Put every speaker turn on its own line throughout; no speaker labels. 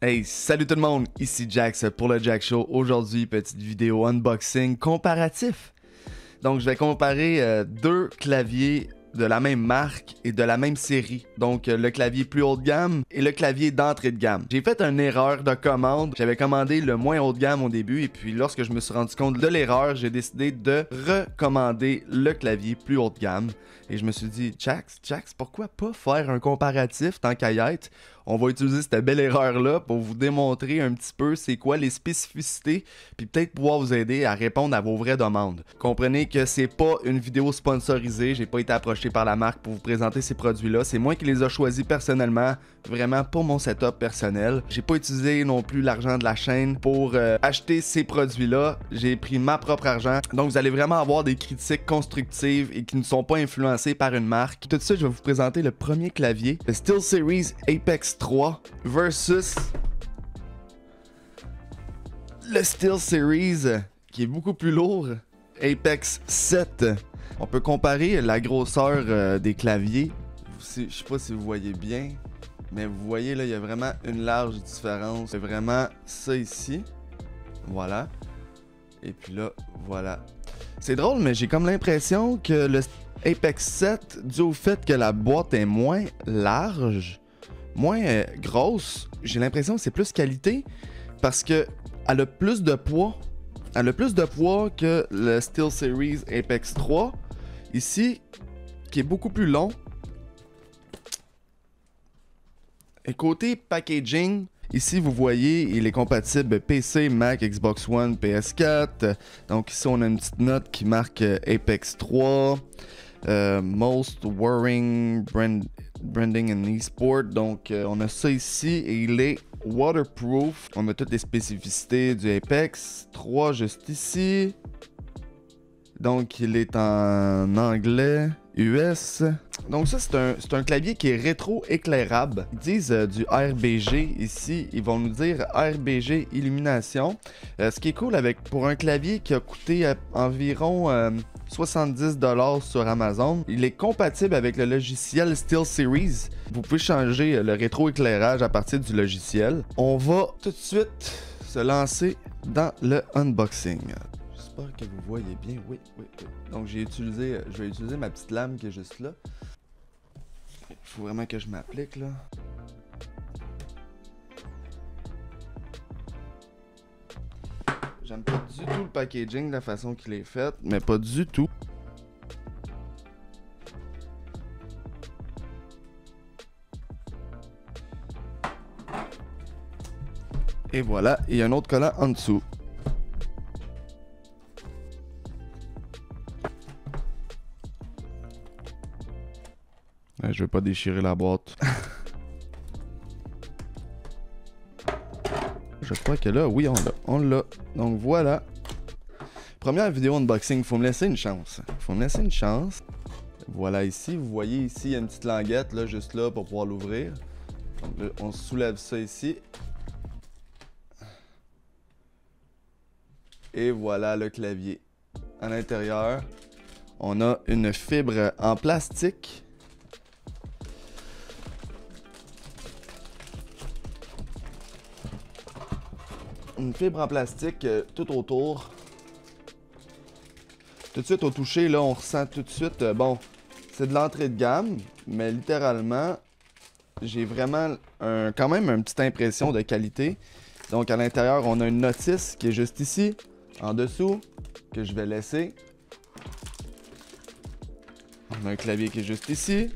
Hey, salut tout le monde, ici Jax pour le Jax Show. Aujourd'hui, petite vidéo unboxing comparatif. Donc, je vais comparer deux claviers de la même marque et de la même série. Donc, le clavier plus haut de gamme et le clavier d'entrée de gamme. J'ai fait une erreur de commande. J'avais commandé le moins haut de gamme au début et puis lorsque je me suis rendu compte de l'erreur, j'ai décidé de recommander le clavier plus haut de gamme. Et je me suis dit, Jax, pourquoi pas faire un comparatif tant qu'à y être? On va utiliser cette belle erreur-là pour vous démontrer un petit peu c'est quoi les spécificités, puis peut-être pouvoir vous aider à répondre à vos vraies demandes. Comprenez que c'est pas une vidéo sponsorisée, j'ai pas été approché par la marque pour vous présenter ces produits-là, c'est moi qui les ai choisis personnellement, vraiment pour mon setup personnel. J'ai pas utilisé non plus l'argent de la chaîne pour acheter ces produits-là, j'ai pris ma propre argent, donc vous allez vraiment avoir des critiques constructives et qui ne sont pas influencées par une marque. Tout de suite, je vais vous présenter le premier clavier, le SteelSeries Apex 3 versus le SteelSeries qui est beaucoup plus lourd, Apex 7. On peut comparer la grosseur des claviers. Je sais pas si vous voyez bien, mais vous voyez là, il y a vraiment une large différence. C'est vraiment ça ici. Voilà. Et puis là, voilà. C'est drôle, mais j'ai comme l'impression que le Apex 7, dû au fait que la boîte est moins large, moins grosse, j'ai l'impression que c'est plus qualité parce que elle a plus de poids. Elle a plus de poids que le SteelSeries Apex 3. Ici, qui est beaucoup plus long. Et côté packaging, ici vous voyez, il est compatible PC, Mac, Xbox One, PS4. Donc ici on a une petite note qui marque Apex 3. Most Worrying Branding and eSport. Donc on a ça ici et il est waterproof. On a toutes les spécificités du Apex 3 juste ici. Donc il est en anglais, US. Donc ça c'est un clavier qui est rétro-éclairable. Ils disent du RBG ici, ils vont nous dire RBG illumination. Ce qui est cool pour un clavier qui a coûté environ 70$ sur Amazon, il est compatible avec le logiciel SteelSeries. Vous pouvez changer le rétro-éclairage à partir du logiciel. On va tout de suite se lancer dans le unboxing. J'espère que vous voyez bien. Oui. Donc je vais utiliser ma petite lame qui est juste là. Il faut vraiment que je m'applique là. J'aime pas du tout le packaging, la façon qu'il est fait, mais pas du tout. Et voilà, il y a un autre collant en dessous. Je vais pas déchirer la boîte. Je crois que là, oui, on l'a. Donc voilà. Première vidéo unboxing, faut me laisser une chance. Voilà ici, vous voyez ici, il y a une petite languette là, juste là pour pouvoir l'ouvrir. Donc là, on soulève ça ici. Et voilà le clavier. À l'intérieur, on a une fibre en plastique. Une fibre en plastique tout autour. Tout de suite au toucher, là, on ressent tout de suite, bon, c'est de l'entrée de gamme, mais littéralement, j'ai vraiment quand même une petite impression de qualité. Donc à l'intérieur, on a une notice qui est juste ici, en dessous, que je vais laisser. On a un clavier qui est juste ici,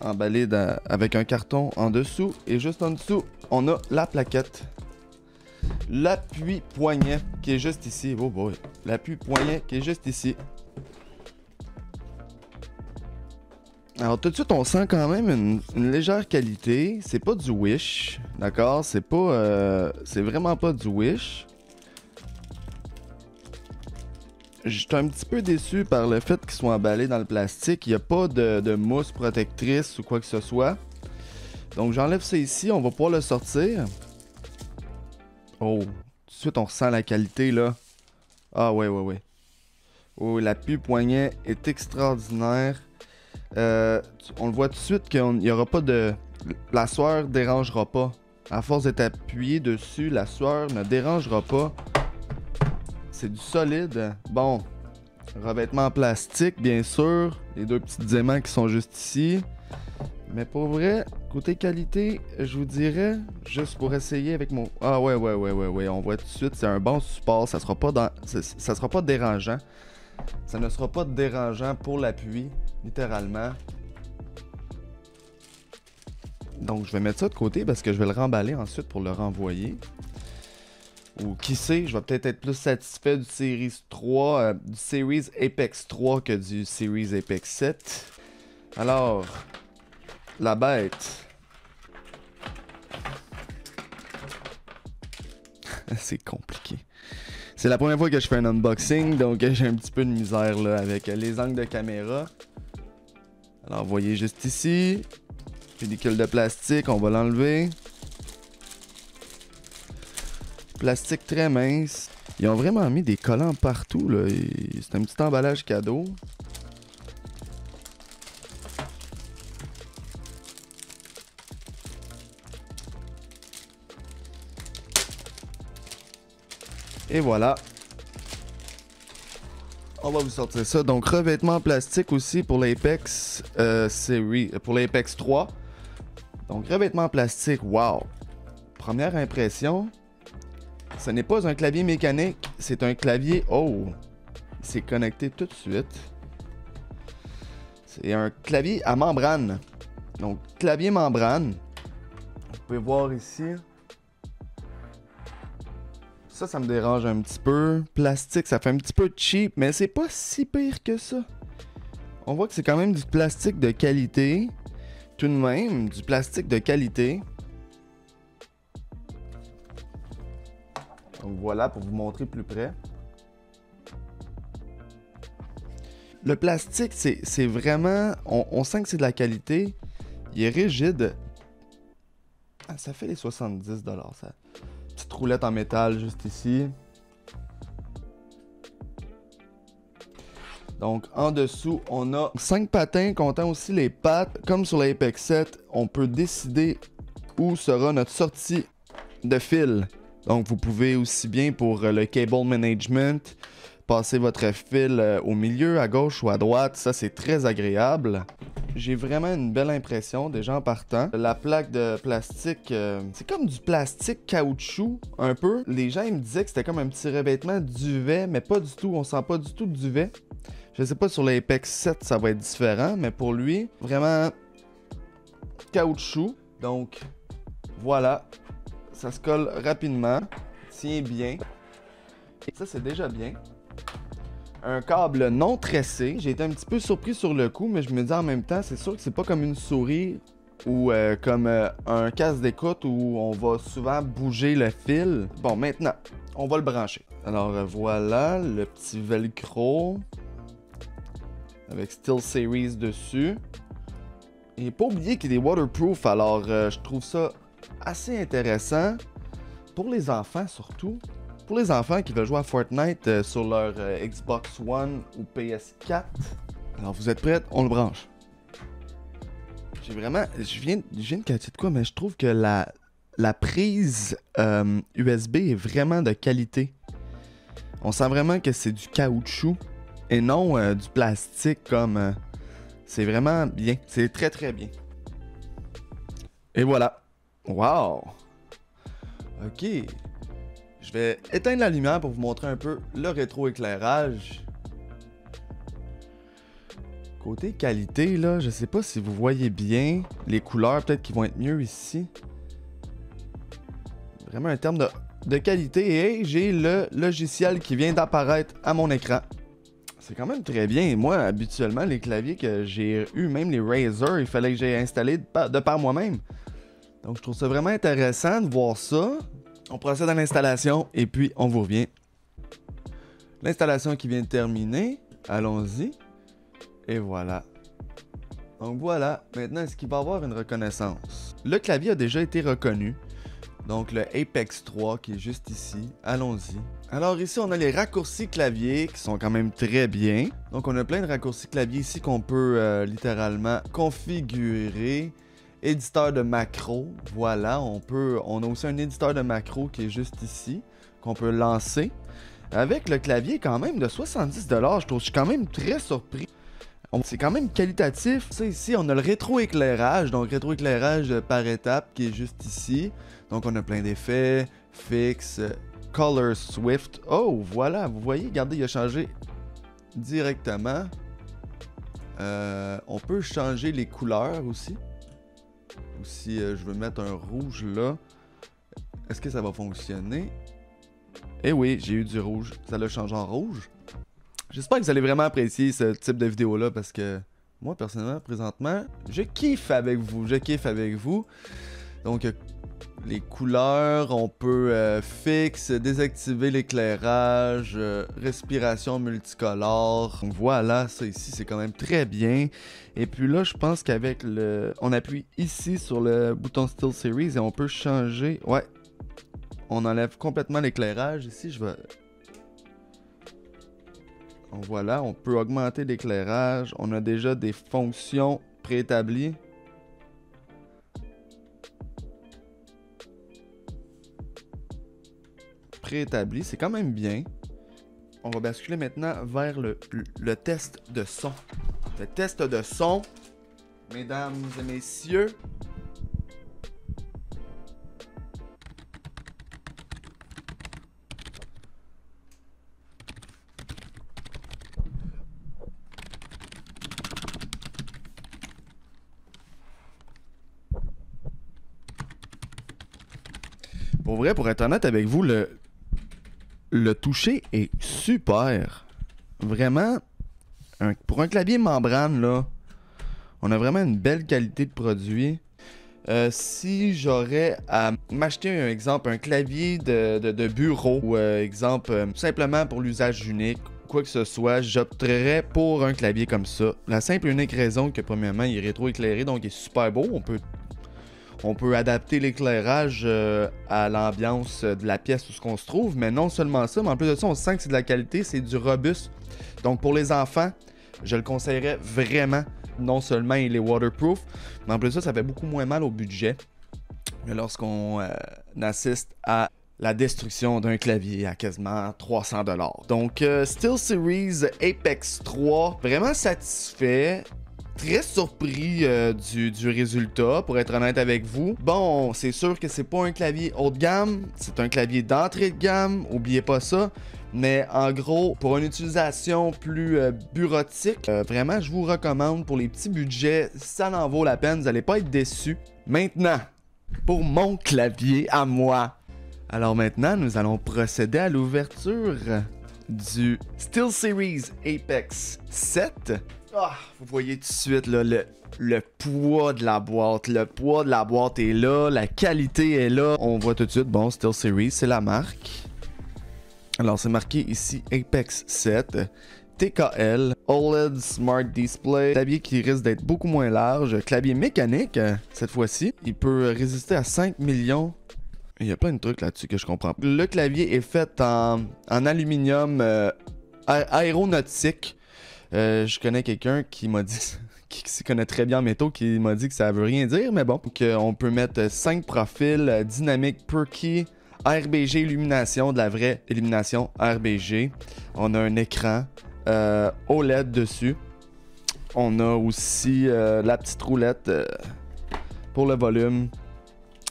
emballé avec un carton en dessous, et juste en dessous, on a la plaquette. L'appui-poignet qui est juste ici. Oh boy. L'appui-poignet qui est juste ici. Alors tout de suite, on sent quand même une légère qualité. C'est pas du Wish. D'accord? C'est pas... c'est vraiment pas du Wish. J'étais un petit peu déçu par le fait qu'ils soient emballés dans le plastique. Il n'y a pas de mousse protectrice ou quoi que ce soit. Donc j'enlève ça ici. On va pouvoir le sortir. Oh, tout de suite on ressent la qualité là. Ah ouais. Oh, l'appui-poignet est extraordinaire. On le voit tout de suite qu'il n'y aura pas de... La sueur ne dérangera pas. À force d'être appuyé dessus, la sueur ne dérangera pas. C'est du solide. Bon, revêtement en plastique, bien sûr. Les deux petits aimants qui sont juste ici. Mais pour vrai, côté qualité, je vous dirais, juste pour essayer avec mon... Ah ouais, on voit tout de suite, c'est un bon support. Ça sera pas ça sera pas dérangeant. Ça ne sera pas dérangeant pour l'appui, littéralement. Donc, je vais mettre ça de côté parce que je vais le remballer ensuite pour le renvoyer. Ou qui sait, je vais peut-être être plus satisfait du Series 3, du Series Apex 3 que du Series Apex 7. Alors, la bête. C'est compliqué. C'est la première fois que je fais un unboxing, donc j'ai un petit peu de misère là avec les angles de caméra. Alors, vous voyez juste ici. Pellicule de plastique, on va l'enlever. Plastique très mince. Ils ont vraiment mis des collants partout, là. C'est un petit emballage cadeau. Et voilà. On va vous sortir ça. Donc, revêtement en plastique aussi pour l'Apex pour l'Apex 3. Donc, revêtement en plastique, wow! Première impression, ce n'est pas un clavier mécanique, c'est un clavier... Oh! C'est connecté tout de suite. C'est un clavier à membrane. Donc, clavier membrane. Vous pouvez voir ici. Ça me dérange un petit peu. Plastique, ça fait un petit peu cheap, mais c'est pas si pire que ça. On voit que c'est quand même du plastique de qualité. Tout de même, du plastique de qualité. Donc voilà, pour vous montrer plus près. Le plastique, c'est vraiment... On sent que c'est de la qualité. Il est rigide. Ah, ça fait les 70$, ça. Petite roulette en métal juste ici. Donc, en dessous, on a 5 patins, comptant aussi les pattes. Comme sur l'Apex 7, on peut décider où sera notre sortie de fil. Donc, vous pouvez aussi bien pour le cable management, passer votre fil au milieu, à gauche ou à droite. Ça, c'est très agréable. J'ai vraiment une belle impression, déjà en partant. La plaque de plastique, c'est comme du plastique caoutchouc, un peu. Les gens, ils me disaient que c'était comme un petit revêtement duvet, mais pas du tout. On sent pas du tout de duvet. Je sais pas, sur l'Apex 7, ça va être différent, mais pour lui, vraiment caoutchouc. Donc, voilà. Ça se colle rapidement. Tient bien. Et ça, c'est déjà bien. Un câble non tressé. J'ai été un petit peu surpris sur le coup, mais je me dis en même temps, c'est sûr que c'est pas comme une souris ou comme un casque d'écoute où on va souvent bouger le fil. Bon, maintenant, on va le brancher. Alors voilà, le petit velcro avec SteelSeries dessus. Et pas oublier qu'il est waterproof, alors je trouve ça assez intéressant pour les enfants surtout. Pour les enfants qui veulent jouer à Fortnite sur leur Xbox One ou PS4. Alors vous êtes prêts? On le branche. J'ai vraiment... Je viens de catcher de quoi, mais je trouve que la prise USB est vraiment de qualité. On sent vraiment que c'est du caoutchouc et non du plastique comme... c'est vraiment bien. C'est très très bien. Et voilà. Wow! Ok. Je vais éteindre la lumière pour vous montrer un peu le rétroéclairage. Côté qualité, là, je sais pas si vous voyez bien. Les couleurs, peut-être qu'ils vont être mieux ici. Vraiment un terme de qualité. Et j'ai le logiciel qui vient d'apparaître à mon écran. C'est quand même très bien. Moi, habituellement, les claviers que j'ai eu, même les Razer, il fallait que j'ai installé de par moi-même. Donc, je trouve ça vraiment intéressant de voir ça. On procède à l'installation et puis on vous revient. L'installation qui vient de terminer. Allons-y. Et voilà. Donc voilà. Maintenant, est-ce qu'il va y avoir une reconnaissance? Le clavier a déjà été reconnu. Donc le Apex 3 qui est juste ici. Allons-y. Alors ici, on a les raccourcis clavier qui sont quand même très bien. Donc on a plein de raccourcis clavier ici qu'on peut littéralement configurer. Éditeur de macro, voilà, on a aussi un éditeur de macro qui est juste ici, qu'on peut lancer. Avec le clavier quand même de 70$, je suis quand même très surpris. C'est quand même qualitatif. Ça ici, on a le rétroéclairage, donc rétroéclairage par étape qui est juste ici. Donc on a plein d'effets, fixe, color swift. Oh, voilà, vous voyez, regardez, il a changé directement. On peut changer les couleurs aussi. Ou si je veux mettre un rouge là, est-ce que ça va fonctionner? Eh oui, j'ai eu du rouge. Ça l'a changé en rouge. J'espère que vous allez vraiment apprécier ce type de vidéo là parce que moi personnellement, présentement, je kiffe avec vous. Donc les couleurs, on peut fixe, désactiver l'éclairage, respiration multicolore. Donc voilà, ça ici c'est quand même très bien. Et puis là, je pense qu'avec le... On appuie ici sur le bouton SteelSeries et on peut changer... Ouais, on enlève complètement l'éclairage. Ici, je vais... Donc voilà, on peut augmenter l'éclairage. On a déjà des fonctions préétablies. Préétabli, c'est quand même bien. On va basculer maintenant vers le test de son. Le test de son, mesdames et messieurs. Pour vrai, pour être honnête avec vous, le toucher est super. Vraiment, pour un clavier membrane, là, on a vraiment une belle qualité de produit. Si j'aurais à m'acheter un clavier de bureau ou exemple simplement pour l'usage unique, quoi que ce soit, j'opterais pour un clavier comme ça. La simple et unique raison que premièrement il est rétroéclairé, donc il est super beau. On peut adapter l'éclairage à l'ambiance de la pièce où on se trouve, mais non seulement ça, mais en plus de ça, on sent que c'est de la qualité, c'est du robuste. Donc pour les enfants, je le conseillerais vraiment. Non seulement il est waterproof, mais en plus de ça, ça fait beaucoup moins mal au budget lorsqu'on assiste à la destruction d'un clavier à quasiment 300$. Donc SteelSeries Apex 3, vraiment satisfait. Très surpris du résultat, pour être honnête avec vous. Bon, c'est sûr que c'est pas un clavier haut de gamme, c'est un clavier d'entrée de gamme, oubliez pas ça. Mais en gros, pour une utilisation plus bureautique, vraiment, je vous recommande pour les petits budgets, ça en vaut la peine, vous n'allez pas être déçus. Maintenant, pour mon clavier à moi. Alors maintenant, nous allons procéder à l'ouverture du SteelSeries Apex 7. Ah, vous voyez tout de suite là, le poids de la boîte. Le poids de la boîte est là, la qualité est là. On voit tout de suite, bon, SteelSeries, c'est la marque. Alors, c'est marqué ici Apex 7, TKL, OLED Smart Display. Clavier qui risque d'être beaucoup moins large. Clavier mécanique, cette fois-ci. Il peut résister à 5 millions. Il y a plein de trucs là-dessus que je comprends. Le clavier est fait en aluminium aéronautique. Je connais quelqu'un qui m'a dit, qui s'y connaît très bien en métaux, qui m'a dit que ça veut rien dire, mais bon. On peut mettre 5 profils, dynamique, perky, RBG illumination, de la vraie illumination RBG. On a un écran OLED dessus. On a aussi la petite roulette pour le volume.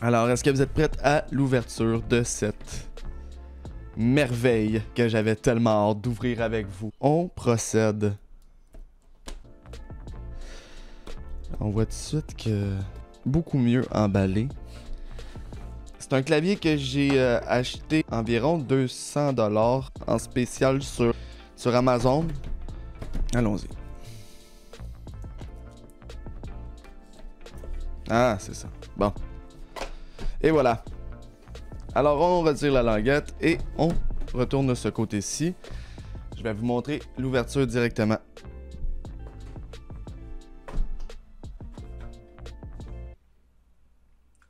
Alors, est-ce que vous êtes prêts à l'ouverture de cette merveille que j'avais tellement hâte d'ouvrir avec vous? On procède. On voit tout de suite que beaucoup mieux emballé. C'est un clavier que j'ai acheté environ 200$ en spécial sur Amazon. Allons-y. Ah, c'est ça. Bon. Et voilà. Alors, on retire la languette et on retourne de ce côté-ci. Je vais vous montrer l'ouverture directement.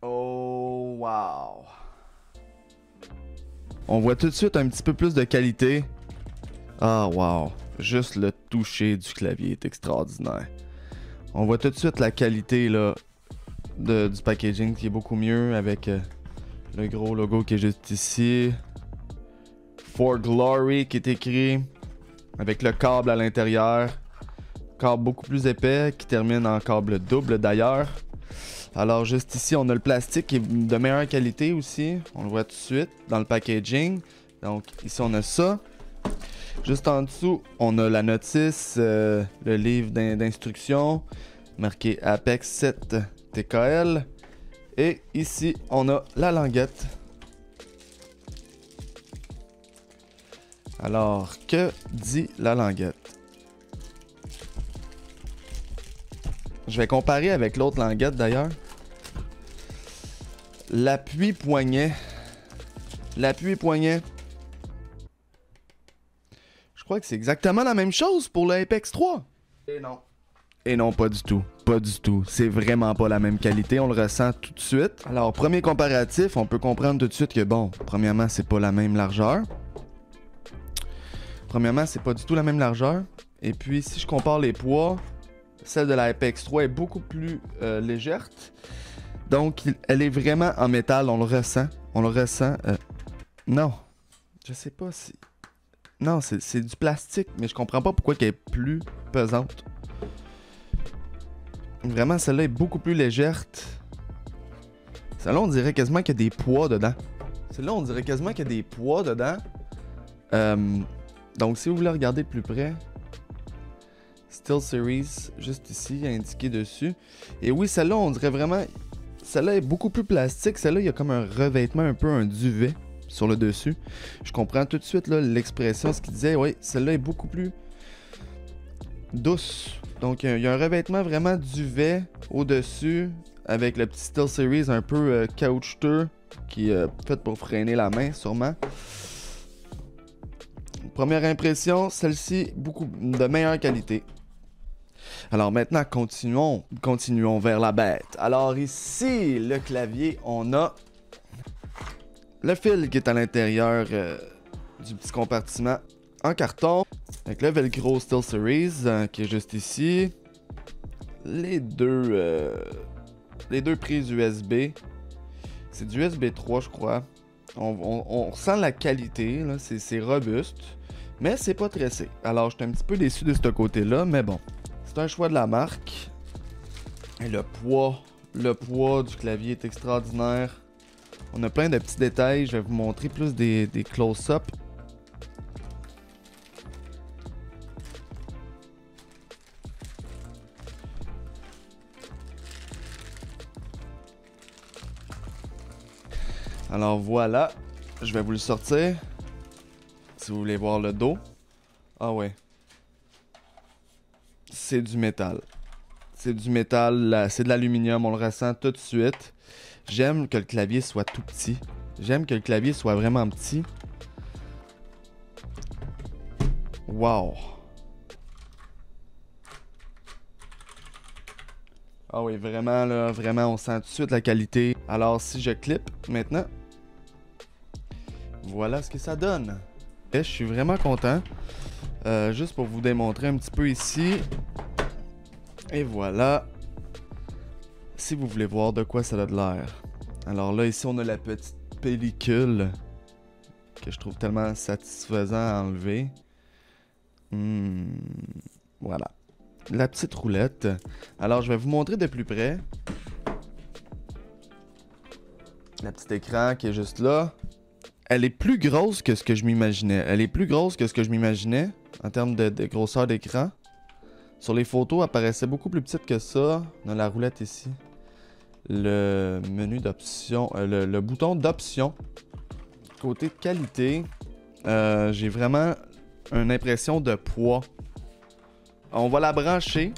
Oh, wow. On voit tout de suite un petit peu plus de qualité. Ah, wow. Juste le toucher du clavier est extraordinaire. On voit tout de suite la qualité là du packaging qui est beaucoup mieux avec le gros logo qui est juste ici. For Glory qui est écrit avec le câble à l'intérieur. Câble beaucoup plus épais qui termine en câble double d'ailleurs. Alors juste ici on a le plastique qui est de meilleure qualité aussi. On le voit tout de suite dans le packaging. Donc ici on a ça. Juste en dessous on a la notice, le livre d'instructions marqué Apex 7 TKL. Et ici on a la languette. Alors que dit la languette? Je vais comparer avec l'autre languette d'ailleurs. L'appui poignet. L'appui poignet. Je crois que c'est exactement la même chose pour le Apex 3. Et non. Et non, pas du tout. Pas du tout. C'est vraiment pas la même qualité. On le ressent tout de suite. Alors, premier comparatif, on peut comprendre tout de suite que bon, premièrement, c'est pas la même largeur. Premièrement, c'est pas du tout la même largeur. Et puis, si je compare les poids, celle de la Apex 3 est beaucoup plus légère. Donc, elle est vraiment en métal. On le ressent. On le ressent. Non. Je sais pas si... Non, c'est du plastique. Mais je comprends pas pourquoi elle est plus pesante. Vraiment, celle-là est beaucoup plus légère. Celle-là, on dirait quasiment qu'il y a des poids dedans. Celle-là, on dirait quasiment qu'il y a des poids dedans. Donc, si vous voulez regarder de plus près... Steel Series, juste ici, indiqué dessus. Et oui, celle-là, on dirait vraiment... Celle-là est beaucoup plus plastique. Celle-là, il y a comme un revêtement, un peu un duvet sur le dessus. Je comprends tout de suite l'expression, ce qu'il disait. Oui, celle-là est beaucoup plus douce. Donc, il y a un revêtement vraiment duvet au-dessus avec le petit Steel Series un peu caoutchouteux qui est fait pour freiner la main, sûrement. Première impression, celle-ci, beaucoup de meilleure qualité. Alors maintenant, continuons vers la bête. Alors ici, le clavier, on a le fil qui est à l'intérieur du petit compartiment en carton. Avec le Velcro Steel Series qui est juste ici. Les deux prises USB. C'est du USB 3, je crois. On ressent la qualité, c'est robuste. Mais c'est pas tressé. Alors, je suis un petit peu déçu de ce côté-là, mais bon. C'est un choix de la marque. Et le poids du clavier est extraordinaire. On a plein de petits détails. Je vais vous montrer plus des close-up. Alors voilà. Je vais vous le sortir. Si vous voulez voir le dos. Ah ouais. C'est du métal. C'est du métal, c'est de l'aluminium, on le ressent tout de suite. J'aime que le clavier soit tout petit. J'aime que le clavier soit vraiment petit. Wow. Ah oui, vraiment là, vraiment, on sent tout de suite la qualité. Alors si je clip maintenant, voilà ce que ça donne. Et je suis vraiment content. Juste pour vous démontrer un petit peu ici. Et voilà. Si vous voulez voir de quoi ça a de l'air. Alors là, ici, on a la petite pellicule que je trouve tellement satisfaisant à enlever. Voilà. La petite roulette. Alors, je vais vous montrer de plus près. Le petit écran qui est juste là. Elle est plus grosse que ce que je m'imaginais. Elle est plus grosse que ce que je m'imaginais en termes de grosseur d'écran. Sur les photos, elle paraissait beaucoup plus petite que ça. On a la roulette ici. Le menu d'options, le bouton d'options. Côté qualité, j'ai vraiment une impression de poids. On va la brancher.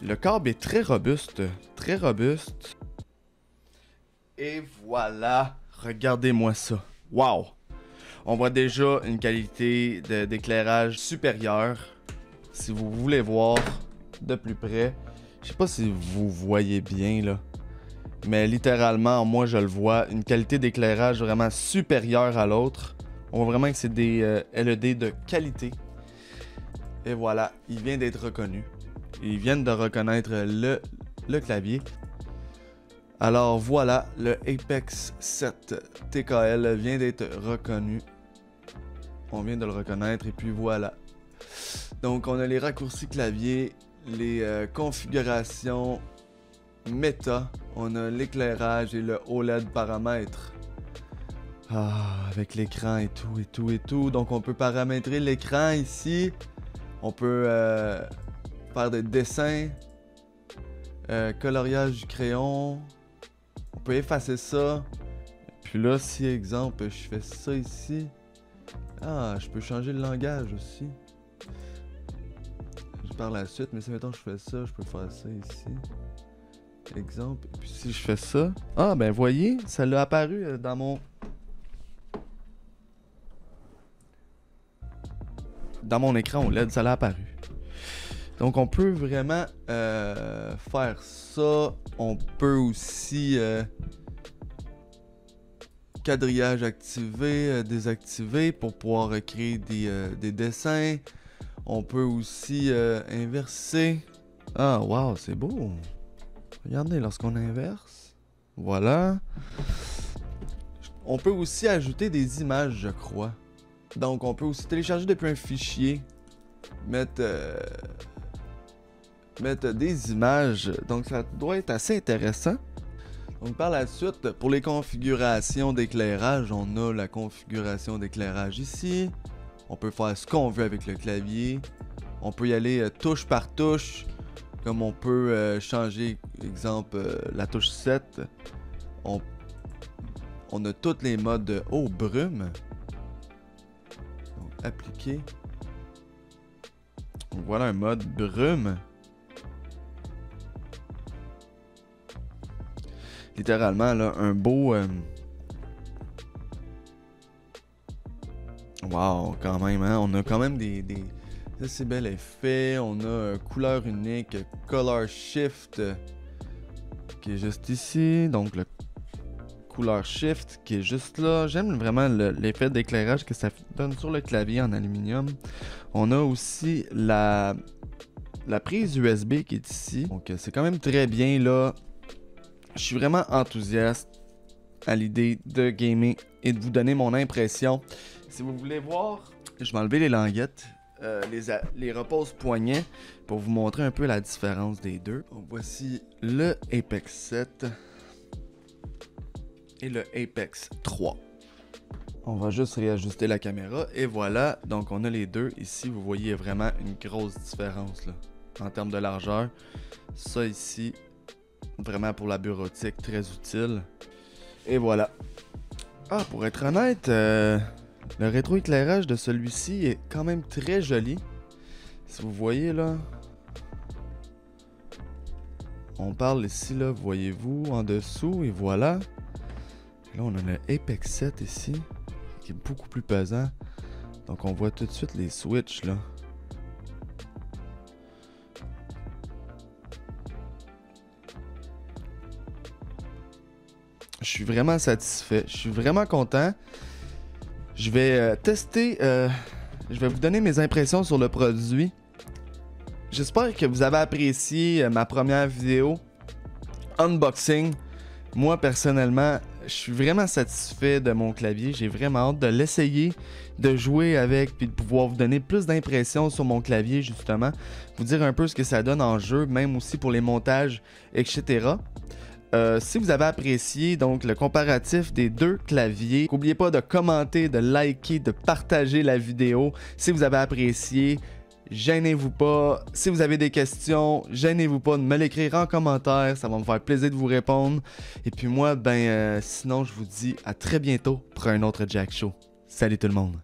Le câble est très robuste. Très robuste. Et voilà. Regardez-moi ça. Wow! On voit déjà une qualité d'éclairage supérieure. Si vous voulez voir de plus près. Je sais pas si vous voyez bien là. Mais littéralement, moi je le vois. Une qualité d'éclairage vraiment supérieure à l'autre. On voit vraiment que c'est des LED de qualité. Et voilà, il vient d'être reconnu. Ils viennent de reconnaître le clavier. Alors voilà, le Apex 7 TKL vient d'être reconnu. On vient de le reconnaître et puis voilà. Donc on a les raccourcis clavier, les configurations méta, on a l'éclairage et le OLED paramètres. Avec l'écran et tout. Donc on peut paramétrer l'écran ici. On peut faire des dessins, coloriage du crayon. On peut effacer ça. Puis là, si exemple, je fais ça ici. Je peux changer le langage aussi. Par la suite, mais si mettons je fais ça, je peux faire ça ici. Exemple. Et puis si je fais ça. Ben voyez, ça l'a apparu dans mon écran OLED, ça l'a apparu. Donc on peut vraiment faire ça. On peut aussi quadrillage activé, désactivé pour pouvoir créer des dessins. On peut aussi inverser. Wow, c'est beau. Regardez, lorsqu'on inverse. Voilà. On peut aussi ajouter des images, je crois. Donc on peut aussi télécharger depuis un fichier. Mettre des images. Donc ça doit être assez intéressant. Donc par la suite, pour les configurations d'éclairage, on a la configuration d'éclairage ici. On peut faire ce qu'on veut avec le clavier. On peut y aller touche par touche. Comme on peut changer, exemple, la touche 7. On a tous les modes de brume. Donc appliquer. Donc voilà un mode brume. Littéralement, là, un beau... Wow, quand même, hein? On a quand même des assez bel effet. On a couleur unique, color shift qui est juste ici. Donc le couleur shift qui est juste là. J'aime vraiment l'effet d'éclairage que ça donne sur le clavier en aluminium. On a aussi la prise USB qui est ici. Donc c'est quand même très bien là. Je suis vraiment enthousiaste à l'idée de gamer et de vous donner mon impression. Si vous voulez voir, je vais enlever les languettes, les repose-poignets pour vous montrer un peu la différence des deux. Donc voici le Apex 7 et le Apex 3. On va juste réajuster la caméra et voilà, donc on a les deux. Ici, vous voyez vraiment une grosse différence là, en termes de largeur. Ça ici, vraiment pour la bureautique, très utile. Et voilà. Pour être honnête, le rétroéclairage de celui-ci est quand même très joli. Si vous voyez là, on parle ici là, voyez-vous, en dessous et voilà. Là on a le Apex 7 ici, qui est beaucoup plus pesant. Donc on voit tout de suite les switches là. Je suis vraiment satisfait, je suis vraiment content. Je vais tester, je vais vous donner mes impressions sur le produit. J'espère que vous avez apprécié ma première vidéo unboxing. Moi personnellement, je suis vraiment satisfait de mon clavier. J'ai vraiment hâte de l'essayer, de jouer avec, puis de pouvoir vous donner plus d'impressions sur mon clavier justement. Vous dire un peu ce que ça donne en jeu, même aussi pour les montages, etc. Si vous avez apprécié donc le comparatif des deux claviers, n'oubliez pas de commenter, de liker, de partager la vidéo. Si vous avez apprécié, gênez-vous pas. Si vous avez des questions, gênez-vous pas de me l'écrire en commentaire. Ça va me faire plaisir de vous répondre. Et puis moi, sinon je vous dis à très bientôt pour un autre Jack Show. Salut tout le monde.